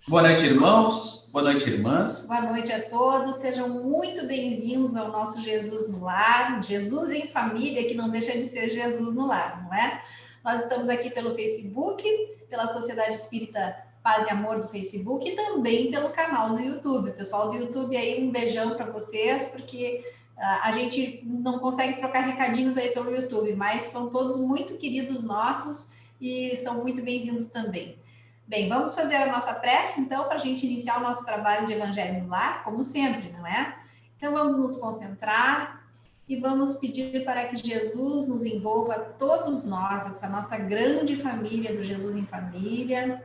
Boa noite, irmãos. Boa noite, irmãs. Boa noite a todos. Sejam muito bem-vindos ao nosso Jesus no Lar, Jesus em Família, que não deixa de ser Jesus no Lar, não é? Nós estamos aqui pelo Facebook, pela Sociedade Espírita Paz e Amor do Facebook e também pelo canal do YouTube. Pessoal do YouTube, aí um beijão para vocês, porque a gente não consegue trocar recadinhos aí pelo YouTube, mas são todos muito queridos nossos e são muito bem-vindos também. Bem, vamos fazer a nossa prece, então, para a gente iniciar o nosso trabalho de Evangelho no Lar, como sempre, não é? Então, vamos nos concentrar e vamos pedir para que Jesus nos envolva, todos nós, essa nossa grande família do Jesus em Família,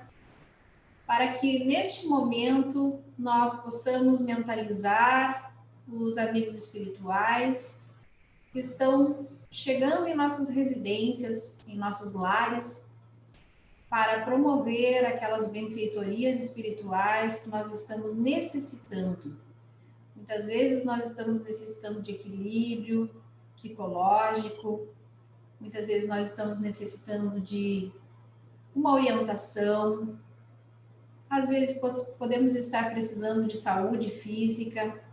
para que neste momento nós possamos mentalizar os amigos espirituais que estão chegando em nossas residências, em nossos lares, para promover aquelas benfeitorias espirituais que nós estamos necessitando. Muitas vezes nós estamos necessitando de equilíbrio psicológico, muitas vezes nós estamos necessitando de uma orientação, às vezes podemos estar precisando de saúde física,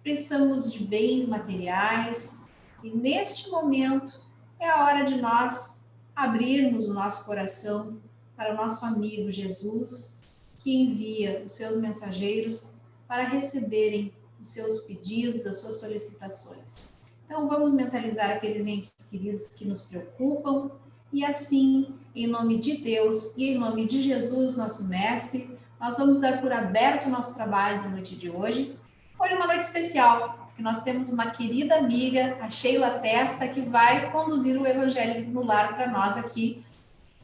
precisamos de bens materiais, e neste momento é a hora de nós abrirmos o nosso coração para o nosso amigo Jesus, que envia os seus mensageiros para receberem os seus pedidos, as suas solicitações. Então, vamos mentalizar aqueles entes queridos que nos preocupam e assim, em nome de Deus e em nome de Jesus, nosso Mestre, nós vamos dar por aberto o nosso trabalho da noite de hoje. Foi uma noite especial, porque nós temos uma querida amiga, a Sheila Testa, que vai conduzir o Evangelho no Lar para nós aqui.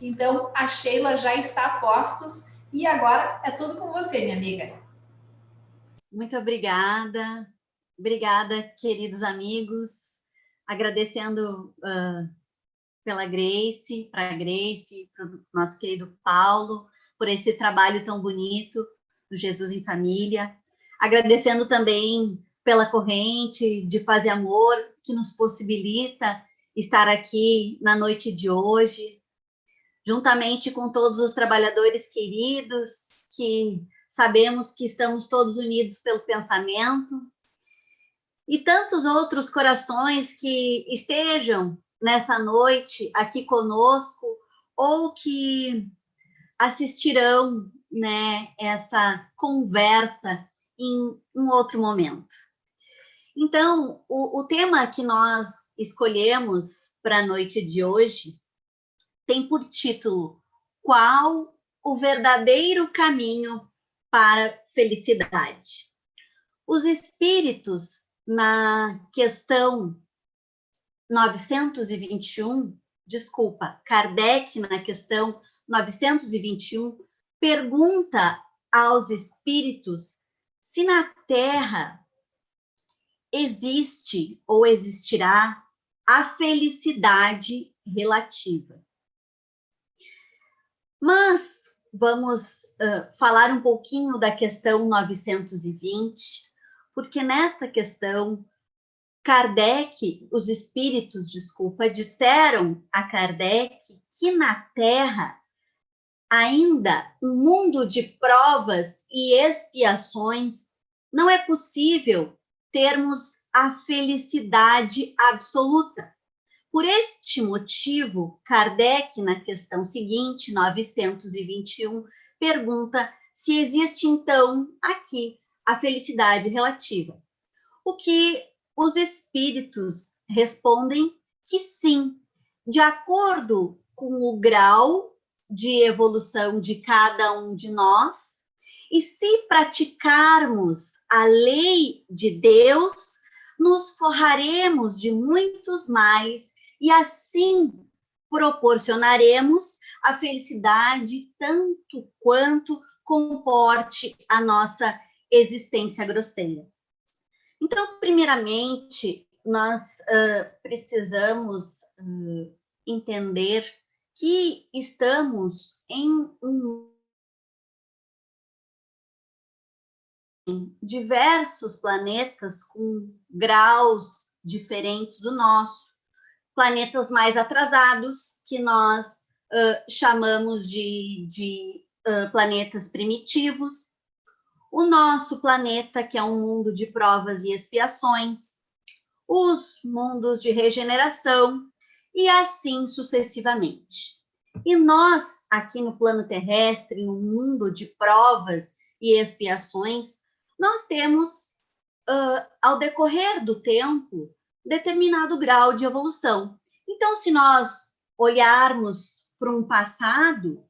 Então, a Sheila já está a postos e agora é tudo com você, minha amiga. Muito obrigada. Obrigada, queridos amigos. Agradecendo pela Grace, para a Grace, para o nosso querido Paulo, por esse trabalho tão bonito do Jesus em Família. Agradecendo também pela corrente de paz e amor que nos possibilita estar aqui na noite de hoje, juntamente com todos os trabalhadores queridos, que sabemos que estamos todos unidos pelo pensamento, e tantos outros corações que estejam nessa noite aqui conosco, ou que assistirão, né, essa conversa em um outro momento. Então, o tema que nós escolhemos para a noite de hoje tem por título: Qual o verdadeiro caminho para a felicidade? Os espíritos, na questão 921, Kardec, na questão 921, pergunta aos espíritos se na Terra existe ou existirá a felicidade relativa. Mas vamos falar um pouquinho da questão 920, porque nesta questão, os espíritos, disseram a Kardec que na Terra, ainda um mundo de provas e expiações, não é possível termos a felicidade absoluta. Por este motivo, Kardec, na questão seguinte, 921, pergunta se existe, então, aqui a felicidade relativa. O que os espíritos respondem que sim, de acordo com o grau de evolução de cada um de nós, e se praticarmos a lei de Deus, nos forraremos de muitos mais e assim proporcionaremos a felicidade tanto quanto comporte a nossa existência grosseira. Então, primeiramente, nós precisamos entender que estamos em diversos planetas com graus diferentes do nosso. Planetas mais atrasados, que nós chamamos de planetas primitivos, o nosso planeta, que é um mundo de provas e expiações, os mundos de regeneração, e assim sucessivamente. E nós, aqui no plano terrestre, no mundo de provas e expiações, nós temos, ao decorrer do tempo, determinado grau de evolução. Então, se nós olharmos para um passado,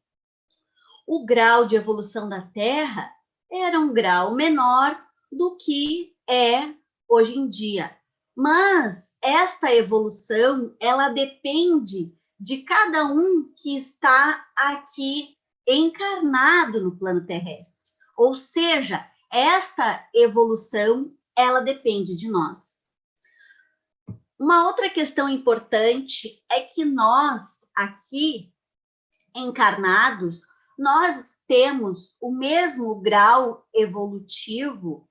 o grau de evolução da Terra era um grau menor do que é hoje em dia. Mas esta evolução, ela depende de cada um que está aqui encarnado no plano terrestre. Ou seja, esta evolução, ela depende de nós. Uma outra questão importante é que nós, aqui encarnados, nós temos o mesmo grau evolutivo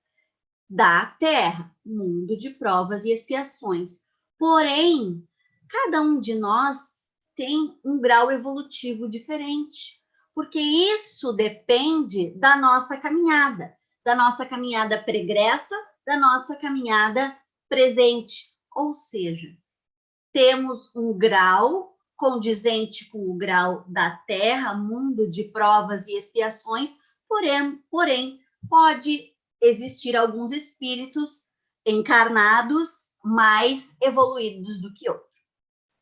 da Terra, mundo de provas e expiações. Porém, cada um de nós tem um grau evolutivo diferente, porque isso depende da nossa caminhada pregressa, da nossa caminhada presente. Ou seja, temos um grau condizente com o grau da Terra, mundo de provas e expiações, porém pode existir alguns espíritos encarnados mais evoluídos do que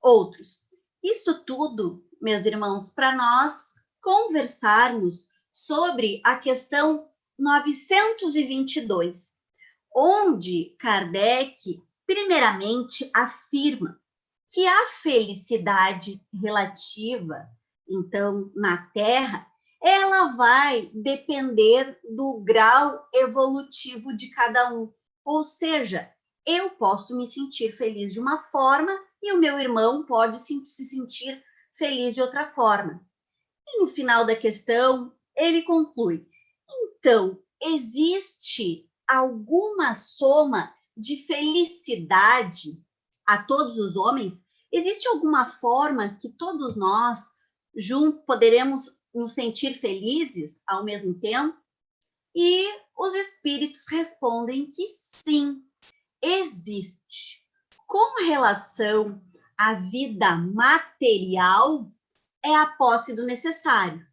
outros. Isso tudo, meus irmãos, para nós conversarmos sobre a questão 922, onde Kardec, primeiramente, afirma que a felicidade relativa, então, na Terra, ela vai depender do grau evolutivo de cada um. Ou seja, eu posso me sentir feliz de uma forma e o meu irmão pode se sentir feliz de outra forma. E no final da questão, ele conclui: então, existe alguma soma de felicidade a todos os homens? Existe alguma forma que todos nós juntos poderemos nos sentir felizes ao mesmo tempo? E os espíritos respondem que sim, existe. Com relação à vida material, é a posse do necessário.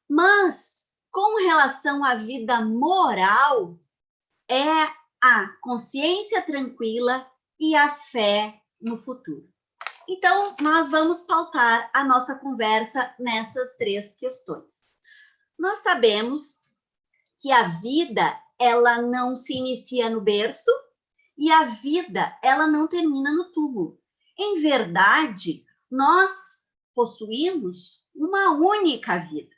Mas, com relação à vida moral, é a consciência tranquila e a fé no futuro. Então, nós vamos pautar a nossa conversa nessas três questões. Nós sabemos que a vida, ela não se inicia no berço e a vida, ela não termina no túmulo. Em verdade, nós possuímos uma única vida.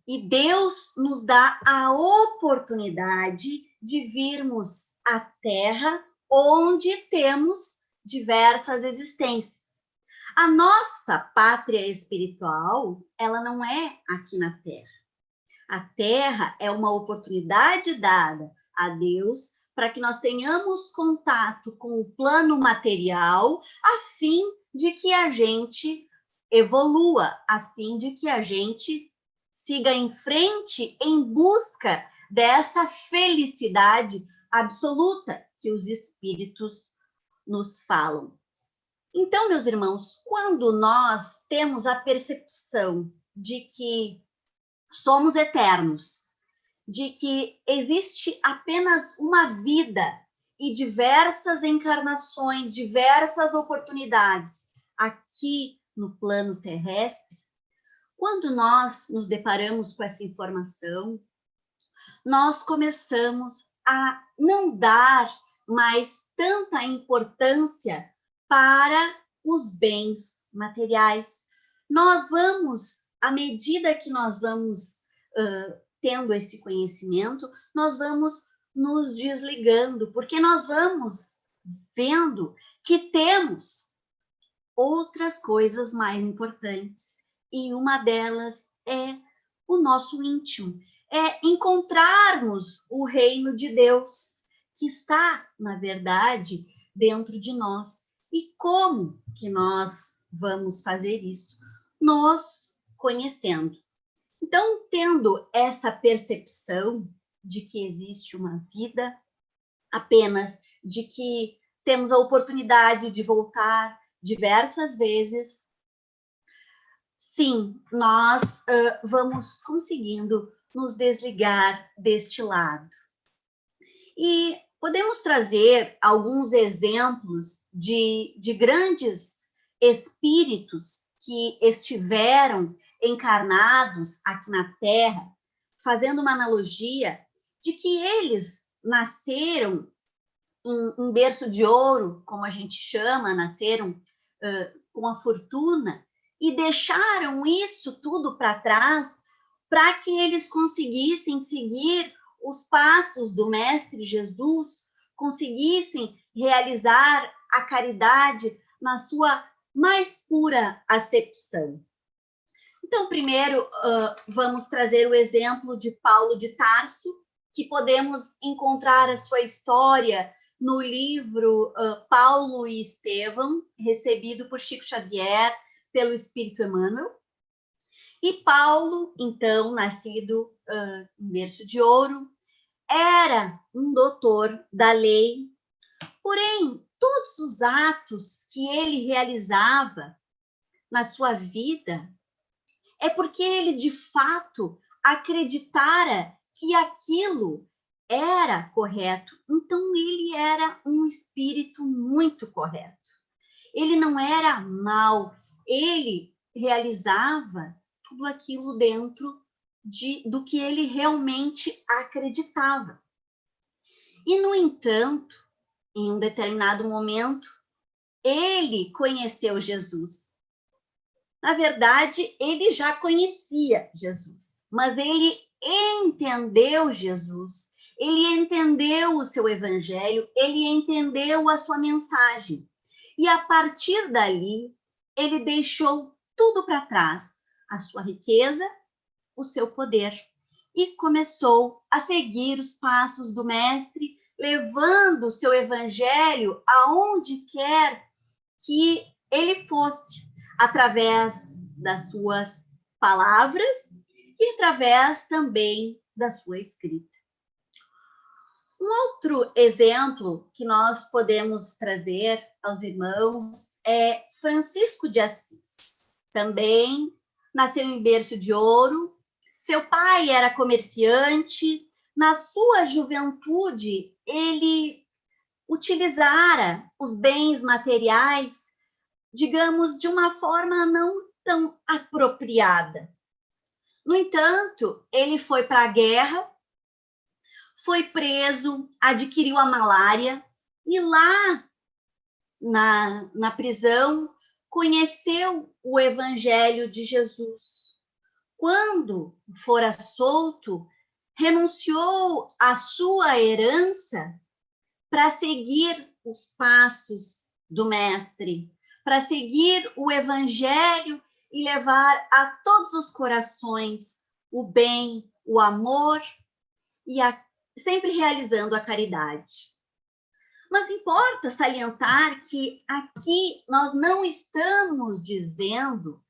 E Deus nos dá a oportunidade de virmos à Terra, onde temos diversas existências. A nossa pátria espiritual, ela não é aqui na Terra. A Terra é uma oportunidade dada a Deus para que nós tenhamos contato com o plano material, a fim de que a gente evolua, a fim de que a gente siga em frente em busca dessa felicidade absoluta que os espíritos nos falam. Então, meus irmãos, quando nós temos a percepção de que somos eternos, de que existe apenas uma vida e diversas encarnações, diversas oportunidades aqui no plano terrestre, quando nós nos deparamos com essa informação, nós começamos a não dar mais tanta importância para os bens materiais. Nós vamos, à medida que nós vamos tendo esse conhecimento, nós vamos nos desligando, porque nós vamos vendo que temos outras coisas mais importantes. E uma delas é o nosso íntimo, é encontrarmos o reino de Deus, que está, na verdade, dentro de nós. E como que nós vamos fazer isso? Nos conhecendo. Então, tendo essa percepção de que existe uma vida apenas, de que temos a oportunidade de voltar diversas vezes, sim, nós vamos conseguindo nos desligar deste lado. E podemos trazer alguns exemplos de grandes espíritos que estiveram encarnados aqui na Terra, fazendo uma analogia de que eles nasceram em berço de ouro, como a gente chama, nasceram com a fortuna, e deixaram isso tudo para trás para que eles conseguissem seguir os passos do Mestre Jesus, conseguissem realizar a caridade na sua mais pura acepção. Então, primeiro, vamos trazer o exemplo de Paulo de Tarso, que podemos encontrar a sua história no livro Paulo e Estevão, recebido por Chico Xavier, pelo Espírito Emmanuel. E Paulo, então, nascido em berço de ouro, era um doutor da lei, porém, todos os atos que ele realizava na sua vida é porque ele, de fato, acreditara que aquilo era correto. Então, ele era um espírito muito correto. Ele não era mau, ele realizava tudo aquilo dentro do que ele realmente acreditava. E, no entanto, em um determinado momento, ele conheceu Jesus. Na verdade, ele já conhecia Jesus, mas ele entendeu Jesus, ele entendeu o seu evangelho, ele entendeu a sua mensagem. E a partir dali, ele deixou tudo para trás, a sua riqueza, o seu poder, e começou a seguir os passos do Mestre, levando o seu evangelho aonde quer que ele fosse, através das suas palavras e através também da sua escrita. Um outro exemplo que nós podemos trazer aos irmãos é Francisco de Assis. Também nasceu em berço de ouro, seu pai era comerciante, na sua juventude ele utilizara os bens materiais, digamos, de uma forma não tão apropriada. No entanto, ele foi para a guerra, foi preso, adquiriu a malária e lá na prisão conheceu o Evangelho de Jesus. Quando fora solto, renunciou à sua herança para seguir os passos do Mestre, para seguir o Evangelho e levar a todos os corações o bem, o amor e sempre realizando a caridade. Mas importa salientar que aqui nós não estamos dizendo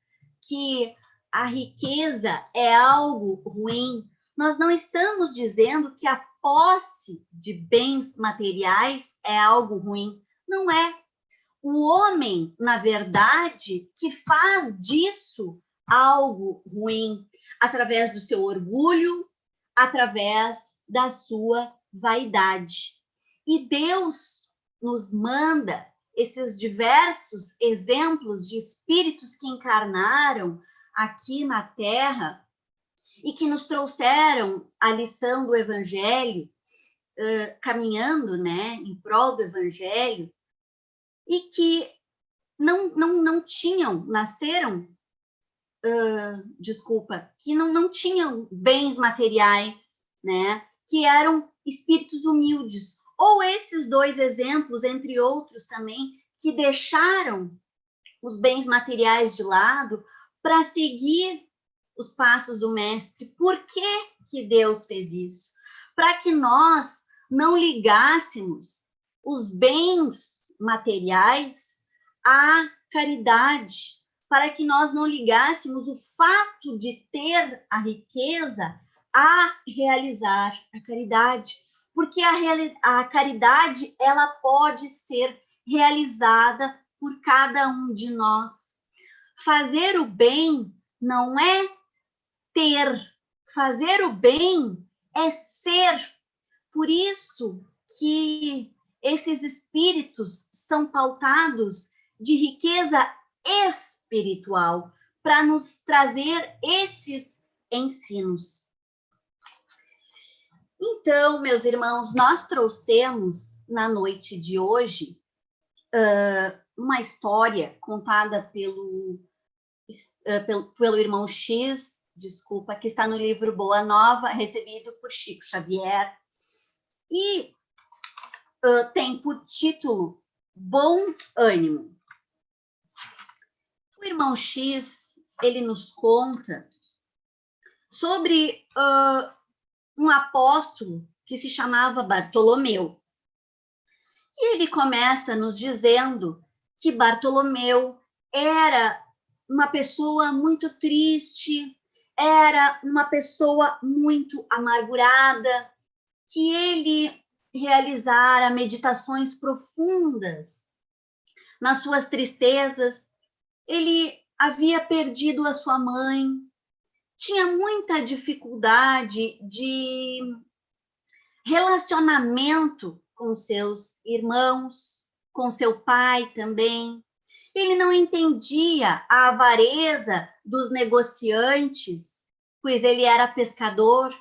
que a riqueza é algo ruim, nós não estamos dizendo que a posse de bens materiais é algo ruim. Não é. O homem, na verdade, que faz disso algo ruim, através do seu orgulho, através da sua vaidade. E Deus nos manda esses diversos exemplos de espíritos que encarnaram aqui na Terra e que nos trouxeram a lição do Evangelho, caminhando, né, em prol do Evangelho, e que não tinham, nasceram, que não tinham bens materiais, né, que eram espíritos humildes. Ou esses dois exemplos, entre outros também, que deixaram os bens materiais de lado para seguir os passos do Mestre. Por que Deus fez isso? Para que nós não ligássemos os bens materiais à caridade, para que nós não ligássemos o fato de ter a riqueza a realizar a caridade, porque a caridade ela pode ser realizada por cada um de nós. Fazer o bem não é ter, fazer o bem é ser. Por isso que esses espíritos são pautados de riqueza espiritual, para nos trazer esses ensinos. Então, meus irmãos, nós trouxemos na noite de hoje uma história contada pelo irmão X, desculpa, que está no livro Boa Nova, recebido por Chico Xavier, e tem por título Bom Ânimo. O irmão X, ele nos conta sobre um apóstolo que se chamava Bartolomeu. E ele começa nos dizendo que Bartolomeu era uma pessoa muito triste, era uma pessoa muito amargurada, que ele realizara meditações profundas nas suas tristezas. Ele havia perdido a sua mãe, tinha muita dificuldade de relacionamento com seus irmãos, com seu pai também. Ele não entendia a avareza dos negociantes, pois ele era pescador.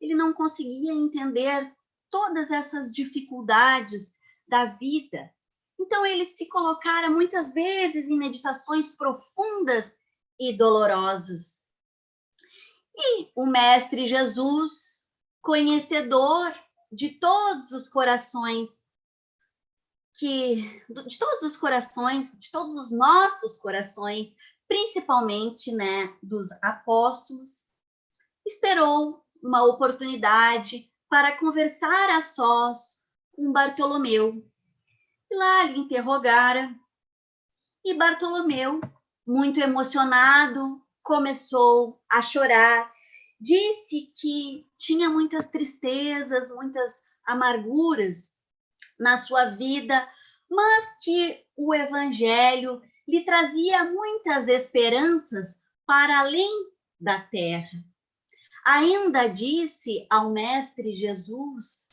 Ele não conseguia entender todas essas dificuldades da vida. Então, ele se colocara muitas vezes em meditações profundas e dolorosas. E o Mestre Jesus, conhecedor de todos os corações, de todos os nossos corações, principalmente, né, dos apóstolos, esperou uma oportunidade para conversar a sós com Bartolomeu. E lá lhe interrogara, e Bartolomeu, muito emocionado, começou a chorar. Disse que tinha muitas tristezas, muitas amarguras na sua vida, mas que o Evangelho lhe trazia muitas esperanças para além da terra. Ainda disse ao Mestre Jesus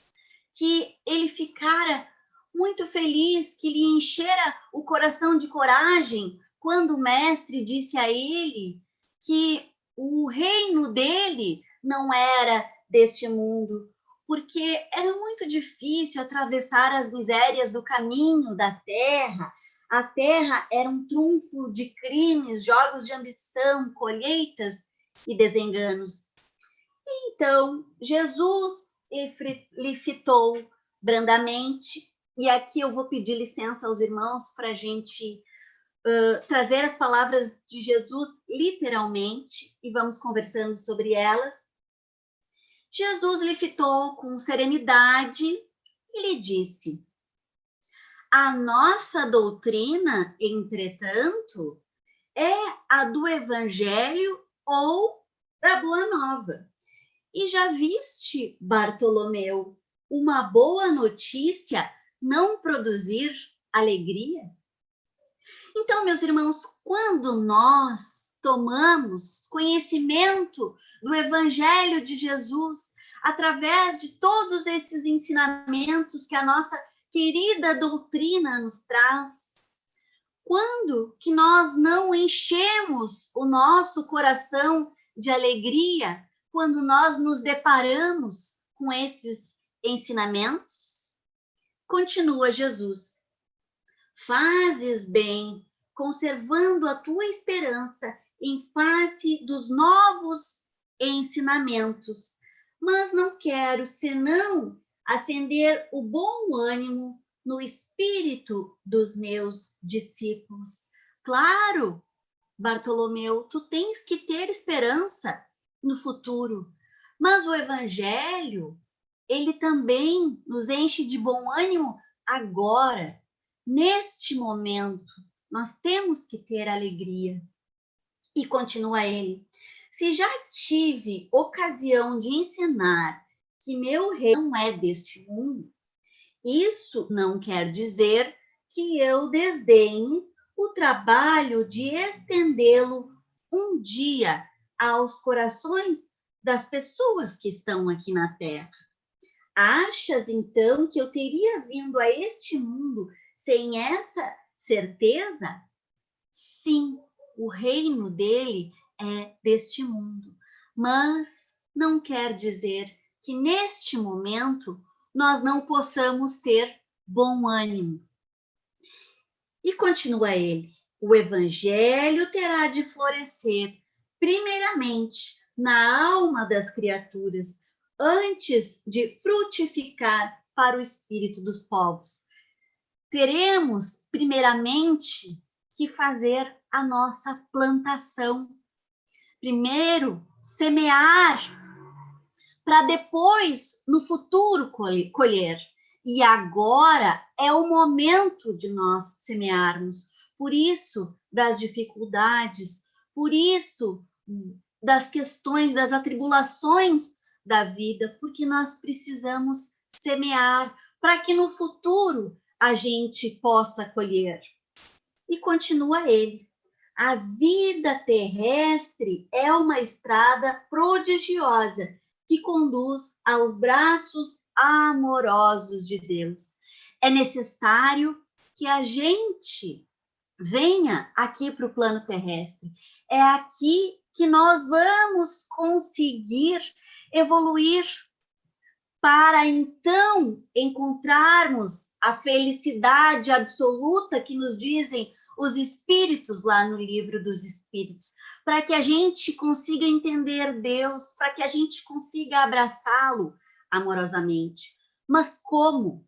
que ele ficara muito feliz, que lhe enchera o coração de coragem quando o Mestre disse a ele que o reino dele não era deste mundo, porque era muito difícil atravessar as misérias do caminho da terra. A terra era um trunfo de crimes, jogos de ambição, colheitas e desenganos. Então, Jesus lhe fitou brandamente, e aqui eu vou pedir licença aos irmãos para a gente trazer as palavras de Jesus literalmente, e vamos conversando sobre elas. Jesus lhe fitou com serenidade e lhe disse: a nossa doutrina, entretanto, é a do Evangelho ou da Boa Nova. E já viste, Bartolomeu, uma boa notícia não produzir alegria? Então, meus irmãos, quando nós tomamos conhecimento do Evangelho de Jesus, através de todos esses ensinamentos que a nossa querida doutrina nos traz, quando que nós não enchemos o nosso coração de alegria quando nós nos deparamos com esses ensinamentos? Continua Jesus: fazes bem, conservando a tua esperança em face dos novos ensinamentos, mas não quero senão acender o bom ânimo no espírito dos meus discípulos. Claro, Bartolomeu, tu tens que ter esperança no futuro, mas o Evangelho, ele também nos enche de bom ânimo agora, neste momento. Nós temos que ter alegria. E continua ele: se já tive ocasião de ensinar que meu reino não é deste mundo, isso não quer dizer que eu desdenhe o trabalho de estendê-lo um dia aos corações das pessoas que estão aqui na Terra. Achas, então, que eu teria vindo a este mundo sem essa certeza? Sim, o reino dele é deste mundo, mas não quer dizer que neste momento nós não possamos ter bom ânimo. E continua ele: o evangelho terá de florescer primeiramente na alma das criaturas, antes de frutificar para o espírito dos povos. Teremos primeiramente que fazer a nossa plantação. Primeiro, semear, para depois, no futuro, colher. E agora é o momento de nós semearmos. Por isso, das dificuldades, por isso, das questões, das atribulações da vida, porque nós precisamos semear para que no futuro a gente possa colher. E continua ele: a vida terrestre é uma estrada prodigiosa que conduz aos braços amorosos de Deus. É necessário que a gente venha aqui para o plano terrestre. É aqui que nós vamos conseguir evoluir para então encontrarmos a felicidade absoluta que nos dizem os espíritos lá no livro dos espíritos, para que a gente consiga entender Deus, para que a gente consiga abraçá-lo amorosamente. Mas como?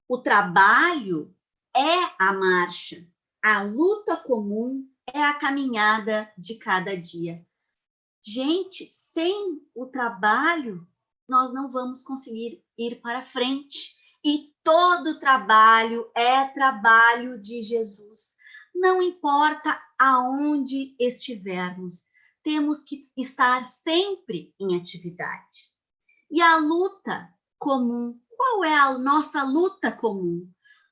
O trabalho é a marcha, a luta comum é a caminhada de cada dia. Gente, sem o trabalho, nós não vamos conseguir ir para frente. E todo trabalho é trabalho de Jesus. Não importa aonde estivermos, temos que estar sempre em atividade. E a luta comum, qual é a nossa luta comum?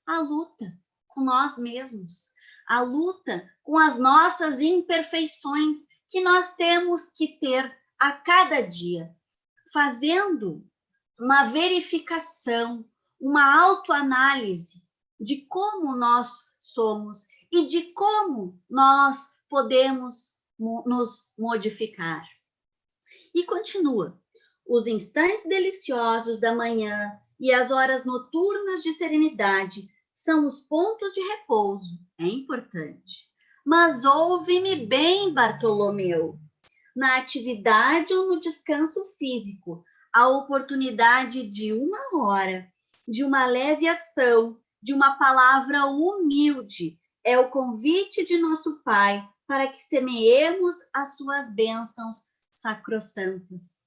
A luta com nós mesmos, a luta com as nossas imperfeições que nós temos que ter a cada dia, fazendo uma verificação, uma autoanálise de como nós somos e de como nós podemos nos modificar. E continua: os instantes deliciosos da manhã e as horas noturnas de serenidade são os pontos de repouso. É importante. Mas ouve-me bem, Bartolomeu. Na atividade ou no descanso físico, a oportunidade de uma hora, de uma leve ação, de uma palavra humilde, é o convite de nosso Pai para que semeemos as suas bênçãos sacrossantas.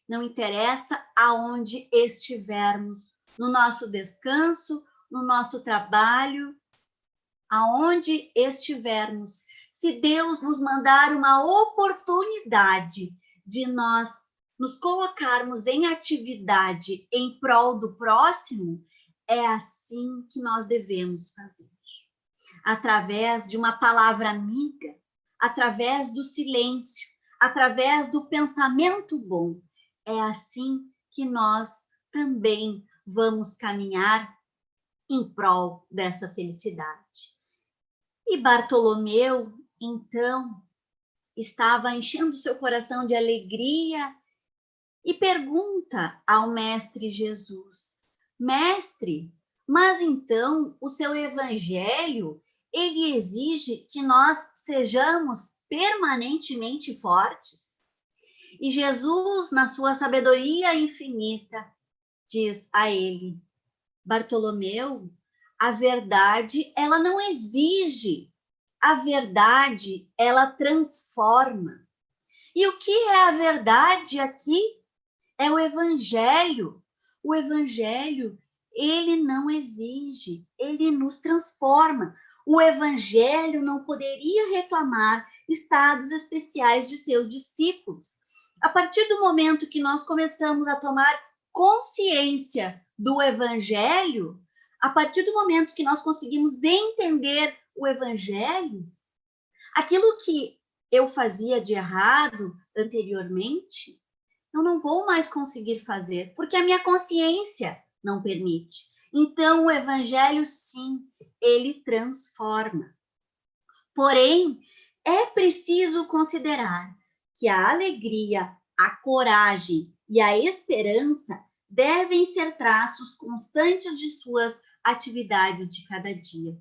Não interessa aonde estivermos, no nosso descanso, no nosso trabalho, aonde estivermos, se Deus nos mandar uma oportunidade de nós nos colocarmos em atividade em prol do próximo, é assim que nós devemos fazer. Através de uma palavra amiga, através do silêncio, através do pensamento bom, é assim que nós também vamos caminhar em prol dessa felicidade. E Bartolomeu, então, estava enchendo seu coração de alegria e pergunta ao Mestre Jesus: Mestre, mas então o seu evangelho, ele exige que nós sejamos permanentemente fortes? E Jesus, na sua sabedoria infinita, diz a ele: Bartolomeu, a verdade, ela não exige. A verdade, ela transforma. E o que é a verdade aqui? É o evangelho. O evangelho, ele não exige, ele nos transforma. O evangelho não poderia reclamar estados especiais de seus discípulos. A partir do momento que nós começamos a tomar consciência do Evangelho, a partir do momento que nós conseguimos entender o Evangelho, aquilo que eu fazia de errado anteriormente, eu não vou mais conseguir fazer, porque a minha consciência não permite. Então, o Evangelho, sim, ele transforma. Porém, é preciso considerar que a alegria, a coragem e a esperança devem ser traços constantes de suas atividades de cada dia.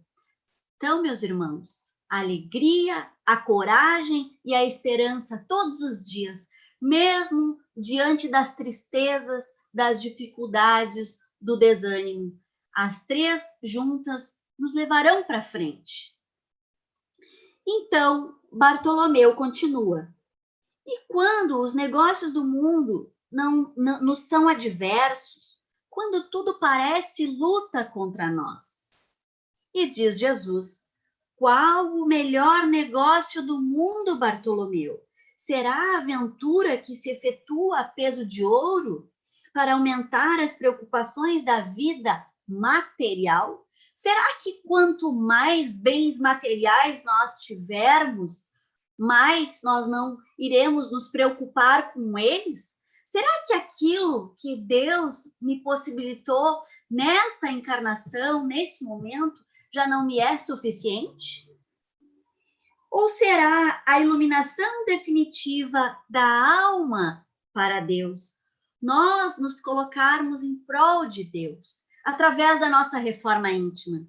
Então, meus irmãos, a alegria, a coragem e a esperança todos os dias, mesmo diante das tristezas, das dificuldades, do desânimo. As três juntas nos levarão para frente. Então, Bartolomeu continua. E quando os negócios do mundo não nos são adversos, quando tudo parece luta contra nós? E diz Jesus, qual o melhor negócio do mundo, Bartolomeu? Será a aventura que se efetua a peso de ouro para aumentar as preocupações da vida material? Será que quanto mais bens materiais nós tivermos, mais nós não iremos nos preocupar com eles? Será que aquilo que Deus me possibilitou nessa encarnação, nesse momento, já não me é suficiente? Ou será a iluminação definitiva da alma para Deus nós nos colocarmos em prol de Deus, através da nossa reforma íntima?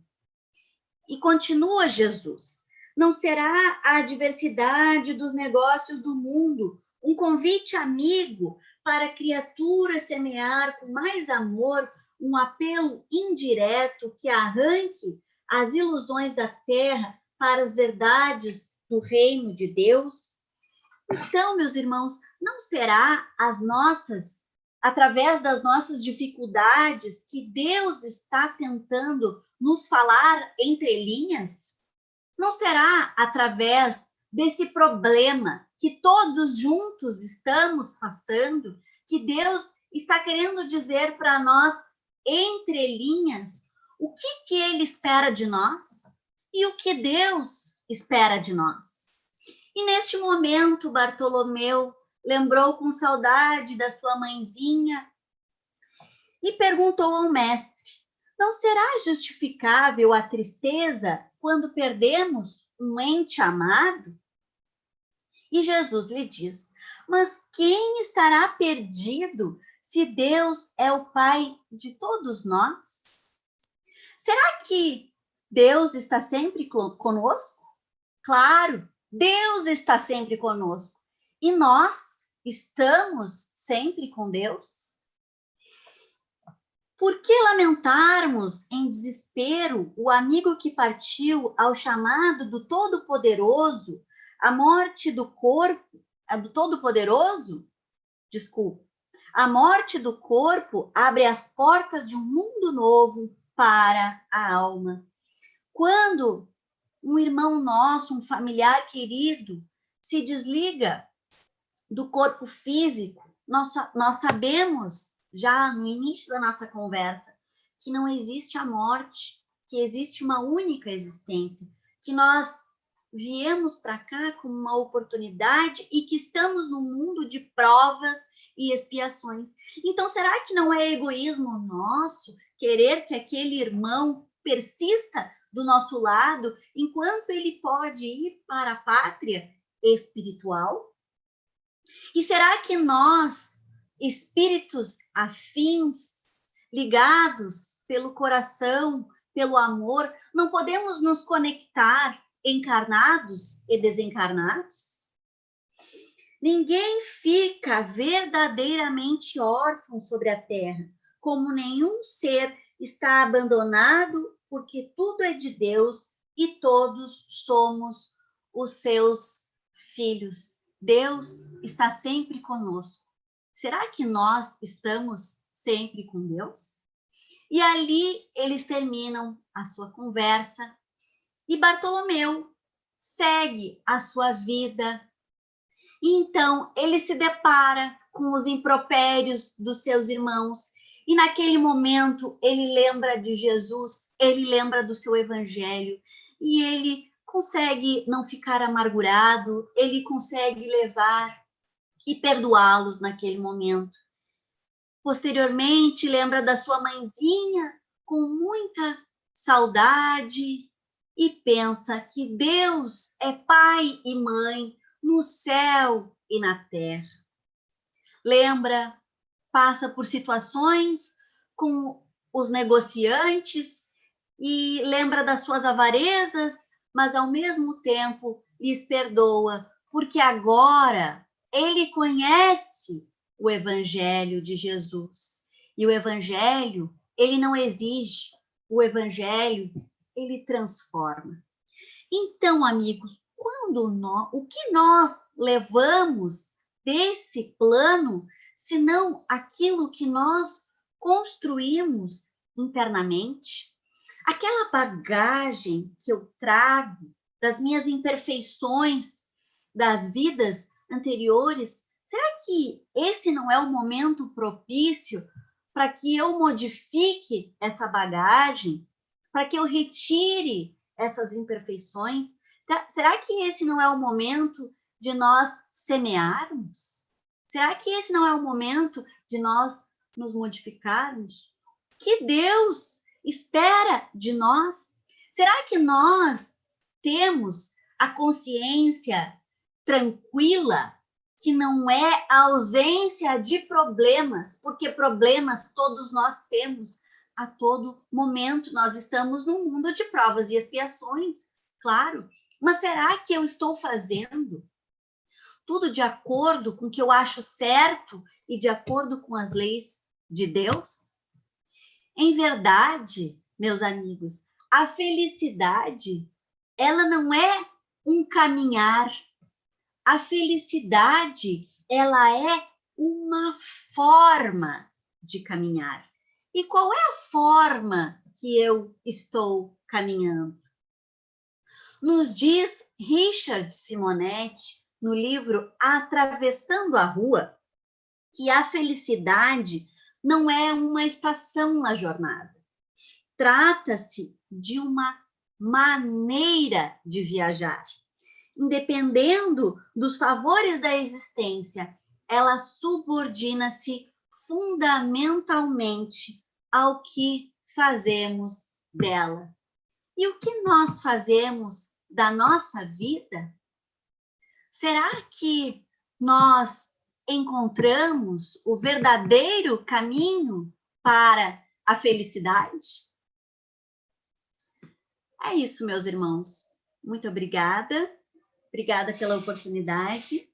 E continua Jesus, não será a adversidade dos negócios do mundo um convite amigo para a criatura semear com mais amor um apelo indireto que arranque as ilusões da terra para as verdades do reino de Deus? Então, meus irmãos, não será através das nossas dificuldades que Deus está tentando nos falar entre linhas? Não será através desse problema que todos juntos estamos passando que Deus está querendo dizer para nós entre linhas o que Ele espera de nós e o que Deus espera de nós? E neste momento, Bartolomeu lembrou com saudade da sua mãezinha e perguntou ao mestre, não será justificável a tristeza quando perdemos um ente amado? E Jesus lhe diz, mas quem estará perdido se Deus é o Pai de todos nós? Será que Deus está sempre conosco? Claro, Deus está sempre conosco. E nós estamos sempre com Deus? Por que lamentarmos em desespero o amigo que partiu ao chamado do Todo-Poderoso, a morte do corpo, do Todo-Poderoso? Desculpa. A morte do corpo abre as portas de um mundo novo para a alma. Quando um irmão nosso, um familiar querido, se desliga do corpo físico, nós sabemos, já no início da nossa conversa, que não existe a morte, que existe uma única existência, que nós viemos para cá como uma oportunidade e que estamos num mundo de provas e expiações. Então, será que não é egoísmo nosso querer que aquele irmão persista do nosso lado enquanto ele pode ir para a pátria espiritual? E será que nós, espíritos afins, ligados pelo coração, pelo amor, não podemos nos conectar encarnados e desencarnados? Ninguém fica verdadeiramente órfão sobre a terra, como nenhum ser está abandonado, porque tudo é de Deus e todos somos os seus filhos. Deus está sempre conosco. Será que nós estamos sempre com Deus? E ali eles terminam a sua conversa e Bartolomeu segue a sua vida. Então, ele se depara com os impropérios dos seus irmãos, e naquele momento ele lembra de Jesus, ele lembra do seu evangelho, e ele consegue não ficar amargurado, ele consegue levar e perdoá-los naquele momento. Posteriormente, lembra da sua mãezinha com muita saudade e pensa que Deus é pai e mãe no céu e na terra. Lembra, passa por situações com os negociantes e lembra das suas avarezas, mas ao mesmo tempo lhes perdoa, porque agora ele conhece o evangelho de Jesus. E o evangelho, ele não exige, o evangelho, ele transforma. Então, amigos, o que nós levamos desse plano, senão aquilo que nós construímos internamente? Aquela bagagem que eu trago das minhas imperfeições, das vidas anteriores, será que esse não é o momento propício para que eu modifique essa bagagem, para que eu retire essas imperfeições? Será que esse não é o momento de nós semearmos? Será que esse não é o momento de nós nos modificarmos? O que Deus espera de nós? Será que nós temos a consciência tranquila que não é a ausência de problemas, porque problemas todos nós temos a todo momento. Nós estamos num mundo de provas e expiações, claro. Mas será que eu estou fazendo tudo de acordo com o que eu acho certo e de acordo com as leis de Deus? Em verdade, meus amigos, a felicidade, ela não é um caminhar. A felicidade, ela é uma forma de caminhar. E qual é a forma que eu estou caminhando? Nos diz Richard Simonetti, no livro Atravessando a Rua, que a felicidade não é uma estação na jornada. Trata-se de uma maneira de viajar. Independendo dos favores da existência, ela subordina-se fundamentalmente ao que fazemos dela. E o que nós fazemos da nossa vida? Será que nós encontramos o verdadeiro caminho para a felicidade? É isso, meus irmãos. Muito obrigada. Obrigada pela oportunidade.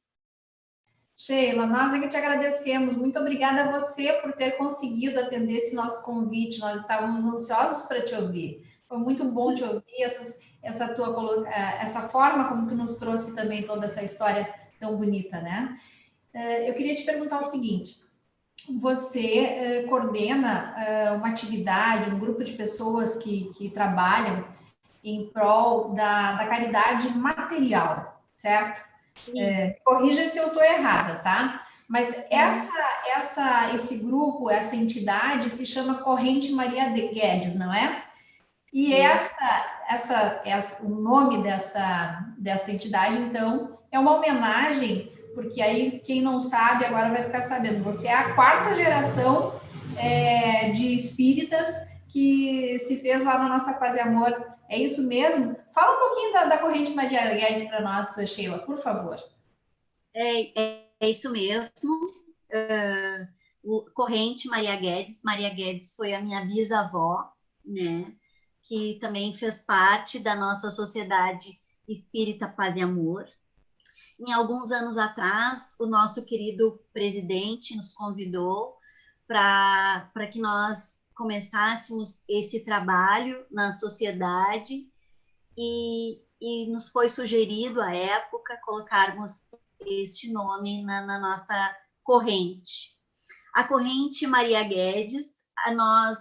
Sheila, nós é que te agradecemos. Muito obrigada a você por ter conseguido atender esse nosso convite. Nós estávamos ansiosos para te ouvir. Foi muito bom te ouvir, essa forma como tu nos trouxe também toda essa história tão bonita, né? Eu queria te perguntar o seguinte: você coordena uma atividade, um grupo de pessoas que trabalham em prol da caridade material, certo? Corrija se eu estou errada, tá? Mas esse grupo, essa entidade se chama Corrente Maria Guedes, não é? E o nome dessa entidade, então, é uma homenagem, porque aí quem não sabe agora vai ficar sabendo. Você é a quarta geração de espíritas que se fez lá na nossa Paz e Amor. É isso mesmo? Fala um pouquinho da Corrente Maria Guedes para nós, Sheila, por favor. É isso mesmo. Corrente Maria Guedes. Maria Guedes foi a minha bisavó, né? Que também fez parte da nossa Sociedade Espírita Paz e Amor. Em alguns anos atrás, o nosso querido presidente nos convidou para que nós começássemos esse trabalho na sociedade e nos foi sugerido, à época, colocarmos este nome na nossa corrente. A Corrente Maria Guedes, nós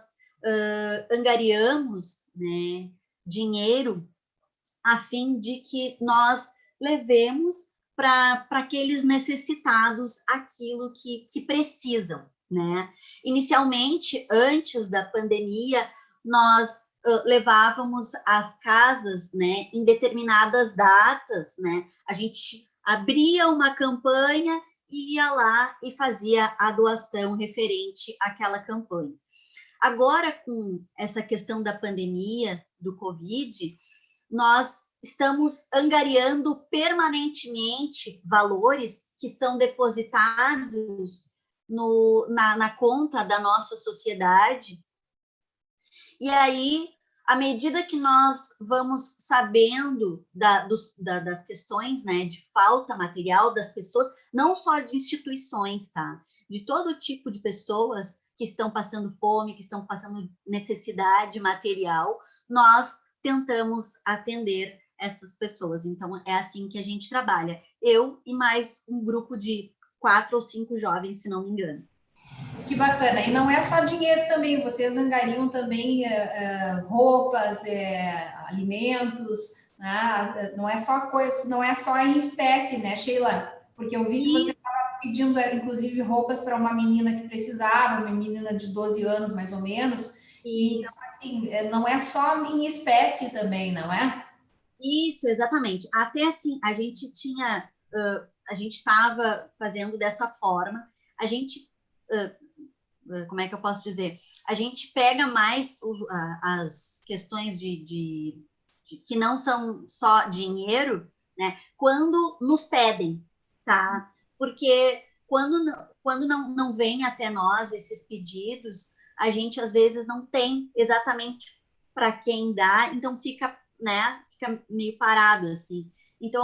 angariamos, né, dinheiro a fim de que nós levemos para aqueles necessitados aquilo que precisam, né? Inicialmente, antes da pandemia, nós levávamos às casas, né, em determinadas datas, né? A gente abria uma campanha e ia lá e fazia a doação referente àquela campanha. Agora, com essa questão da pandemia, do Covid, nós estamos angariando permanentemente valores que são depositados na conta da nossa sociedade. E aí, à medida que nós vamos sabendo das questões, né, de falta material das pessoas, não só de instituições, tá? De todo tipo de pessoas que estão passando fome, que estão passando necessidade material, nós tentamos atender essas pessoas. Então, é assim que a gente trabalha. Eu e mais um grupo de 4 ou 5 jovens, se não me engano. Que bacana. E não é só dinheiro também, vocês angariam também roupas, alimentos, né? Não é só coisa, não é só em espécie, né, Sheila? Porque eu vi que você estava pedindo, inclusive, roupas para uma menina que precisava, uma menina de 12 anos, mais ou menos. E, então, assim, não é só em espécie também, não é? Isso, exatamente. Até assim, a gente tinha, a gente estava fazendo dessa forma, a gente, como é que eu posso dizer? A gente pega mais as questões de que não são só dinheiro, né? Quando nos pedem, tá? Porque quando não vem até nós esses pedidos, a gente às vezes não tem exatamente para quem dá, então fica, né? Fica meio parado assim. Então,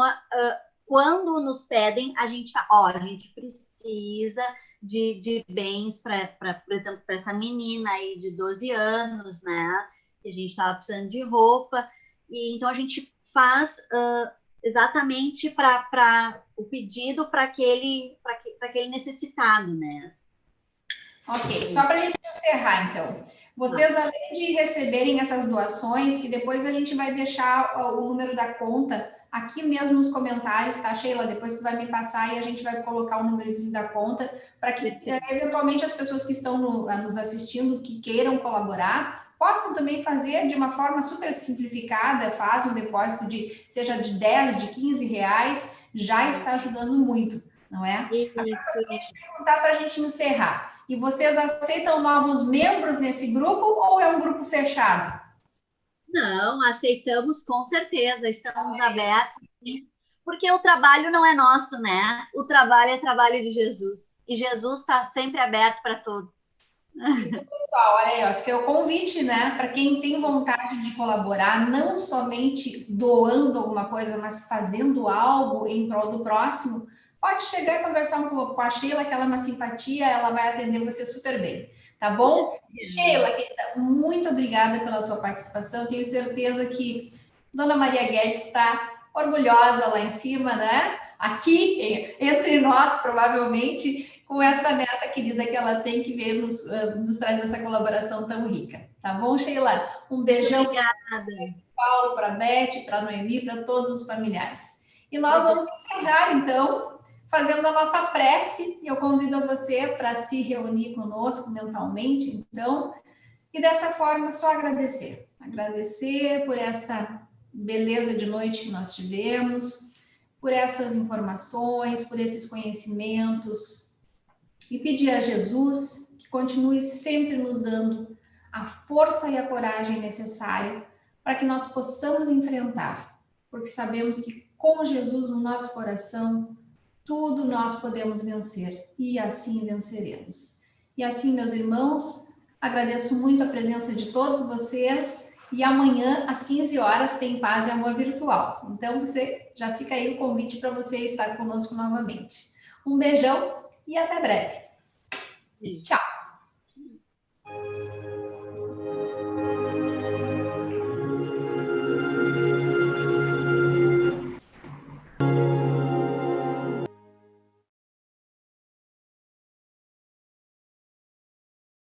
quando nos pedem, a gente a gente precisa de bens para, por exemplo, para essa menina aí de 12 anos, né? Que a gente estava precisando de roupa. E então a gente faz exatamente para o pedido para aquele necessitado, né? Ok, só para a gente encerrar, então. Vocês, além de receberem essas doações, que depois a gente vai deixar o número da conta aqui mesmo nos comentários, tá, Sheila? Depois tu vai me passar e a gente vai colocar o númerozinho da conta para que, eventualmente, as pessoas que estão nos assistindo, que queiram colaborar, possam também fazer de uma forma super simplificada, faz um depósito seja de 10, de 15 reais, já está ajudando muito, não é? Agora, só queria te perguntar para a gente encerrar. E vocês aceitam novos membros nesse grupo ou é um grupo fechado? Não, aceitamos com certeza, estamos abertos, porque o trabalho não é nosso, né? O trabalho é trabalho de Jesus. E Jesus está sempre aberto para todos. Então, pessoal, olha aí, ó, fica o convite, né? Para quem tem vontade de colaborar, não somente doando alguma coisa, mas fazendo algo em prol do próximo, pode chegar e conversar um pouco com a Sheila, que ela é uma simpatia, ela vai atender você super bem, tá bom? Sheila, querida, muito obrigada pela tua participação. Tenho certeza que Dona Maria Guedes está orgulhosa lá em cima, né? Aqui, entre nós, provavelmente, com essa neta querida que ela tem, que veio nos traz essa colaboração tão rica. Tá bom, Sheila? Um beijão para Paulo, para Beth, para Noemi, para todos os familiares. E nós vamos encerrar, então, fazendo a nossa prece. Eu convido você para se reunir conosco mentalmente, então, e dessa forma só agradecer. Agradecer por essa beleza de noite que nós tivemos, por essas informações, por esses conhecimentos, e pedir a Jesus que continue sempre nos dando a força e a coragem necessária para que nós possamos enfrentar, porque sabemos que com Jesus no nosso coração, tudo nós podemos vencer e assim venceremos. E assim, meus irmãos, agradeço muito a presença de todos vocês e amanhã, às 15 horas, tem Paz e Amor Virtual. Então, você já fica aí o convite para você estar conosco novamente. Um beijão e até breve. Tchau!